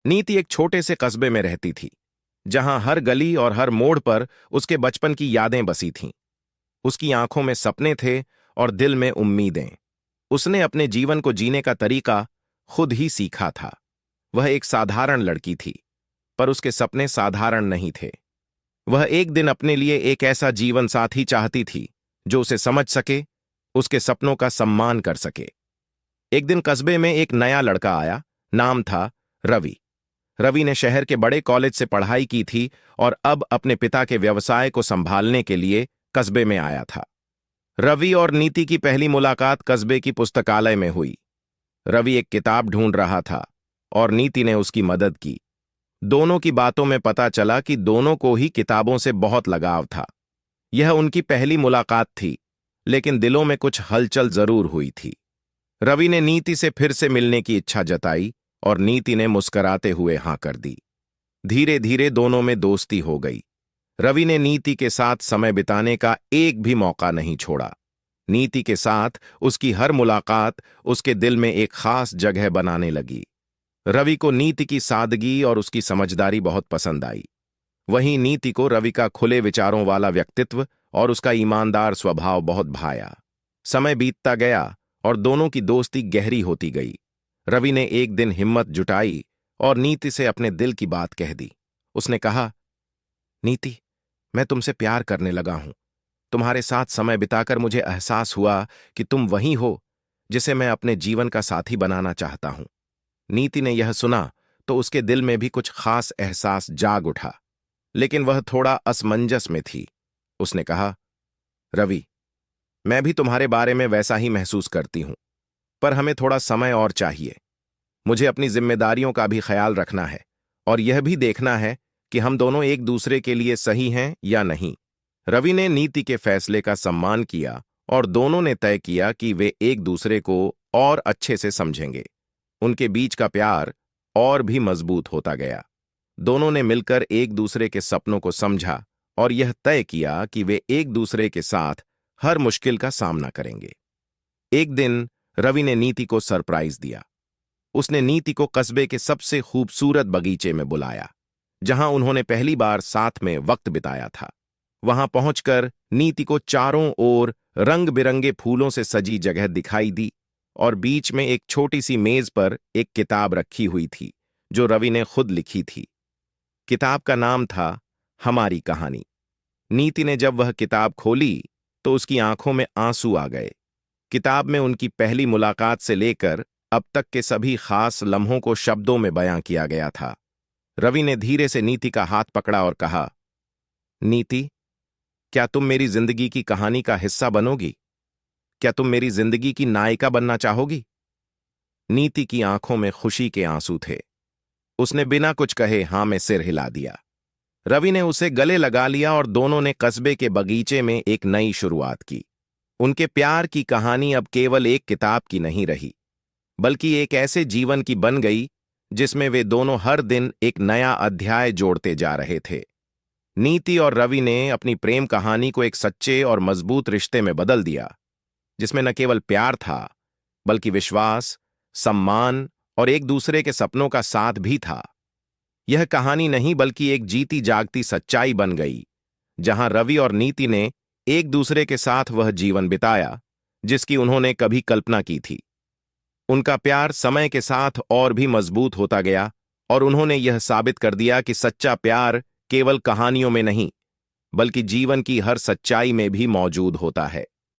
नीति एक छोटे से कस्बे में रहती थी, जहां हर गली और हर मोड़ पर उसके बचपन की यादें बसी थीं। उसकी आंखों में सपने थे और दिल में उम्मीदें। उसने अपने जीवन को जीने का तरीका खुद ही सीखा था। वह एक साधारण लड़की थी, पर उसके सपने साधारण नहीं थे। वह एक दिन अपने लिए एक ऐसा जीवन साथी चाहती थी जो उसे समझ सके, उसके सपनों का सम्मान कर सके। एक दिन कस्बे में एक नया लड़का आया। नाम था रवि। रवि ने शहर के बड़े कॉलेज से पढ़ाई की थी और अब अपने पिता के व्यवसाय को संभालने के लिए कस्बे में आया था। रवि और नीति की पहली मुलाकात कस्बे की पुस्तकालय में हुई। रवि एक किताब ढूंढ रहा था और नीति ने उसकी मदद की। दोनों की बातों में पता चला कि दोनों को ही किताबों से बहुत लगाव था। यह उनकी पहली मुलाकात थी, लेकिन दिलों में कुछ हलचल जरूर हुई थी। रवि ने नीति से फिर से मिलने की इच्छा जताई और नीति ने मुस्कुराते हुए हां कर दी। धीरे धीरे दोनों में दोस्ती हो गई। रवि ने नीति के साथ समय बिताने का एक भी मौका नहीं छोड़ा। नीति के साथ उसकी हर मुलाकात उसके दिल में एक खास जगह बनाने लगी। रवि को नीति की सादगी और उसकी समझदारी बहुत पसंद आई। वहीं नीति को रवि का खुले विचारों वाला व्यक्तित्व और उसका ईमानदार स्वभाव बहुत भाया। समय बीतता गया और दोनों की दोस्ती गहरी होती गई। रवि ने एक दिन हिम्मत जुटाई और नीति से अपने दिल की बात कह दी। उसने कहा, नीति, मैं तुमसे प्यार करने लगा हूं। तुम्हारे साथ समय बिताकर मुझे एहसास हुआ कि तुम वही हो जिसे मैं अपने जीवन का साथी बनाना चाहता हूं। नीति ने यह सुना तो उसके दिल में भी कुछ खास एहसास जाग उठा, लेकिन वह थोड़ा असमंजस में थी। उसने कहा, रवि, मैं भी तुम्हारे बारे में वैसा ही महसूस करती हूं, पर हमें थोड़ा समय और चाहिए। मुझे अपनी जिम्मेदारियों का भी ख्याल रखना है और यह भी देखना है कि हम दोनों एक दूसरे के लिए सही हैं या नहीं। रवि ने नीति के फैसले का सम्मान किया और दोनों ने तय किया कि वे एक दूसरे को और अच्छे से समझेंगे। उनके बीच का प्यार और भी मजबूत होता गया। दोनों ने मिलकर एक दूसरे के सपनों को समझा और यह तय किया कि वे एक दूसरे के साथ हर मुश्किल का सामना करेंगे। एक दिन रवि ने नीति को सरप्राइज दिया। उसने नीति को कस्बे के सबसे खूबसूरत बगीचे में बुलाया, जहां उन्होंने पहली बार साथ में वक्त बिताया था। वहां पहुंचकर नीति को चारों ओर रंग बिरंगे फूलों से सजी जगह दिखाई दी और बीच में एक छोटी सी मेज पर एक किताब रखी हुई थी जो रवि ने खुद लिखी थी। किताब का नाम था हमारी कहानी। नीति ने जब वह किताब खोली तो उसकी आंखों में आंसू आ गए। किताब में उनकी पहली मुलाकात से लेकर अब तक के सभी खास लम्हों को शब्दों में बयां किया गया था। रवि ने धीरे से नीति का हाथ पकड़ा और कहा, नीति, क्या तुम मेरी जिंदगी की कहानी का हिस्सा बनोगी? क्या तुम मेरी जिंदगी की नायिका बनना चाहोगी? नीति की आंखों में खुशी के आंसू थे। उसने बिना कुछ कहे हां में सिर हिला दिया। रवि ने उसे गले लगा लिया और दोनों ने कस्बे के बगीचे में एक नई शुरुआत की। उनके प्यार की कहानी अब केवल एक किताब की नहीं रही, बल्कि एक ऐसे जीवन की बन गई जिसमें वे दोनों हर दिन एक नया अध्याय जोड़ते जा रहे थे। नीति और रवि ने अपनी प्रेम कहानी को एक सच्चे और मजबूत रिश्ते में बदल दिया, जिसमें न केवल प्यार था, बल्कि विश्वास, सम्मान और एक दूसरे के सपनों का साथ भी था। यह कहानी नहीं बल्कि एक जीती जागती सच्चाई बन गई, जहां रवि और नीति ने एक दूसरे के साथ वह जीवन बिताया जिसकी उन्होंने कभी कल्पना की थी। उनका प्यार समय के साथ और भी मजबूत होता गया और उन्होंने यह साबित कर दिया कि सच्चा प्यार केवल कहानियों में नहीं, बल्कि जीवन की हर सच्चाई में भी मौजूद होता है।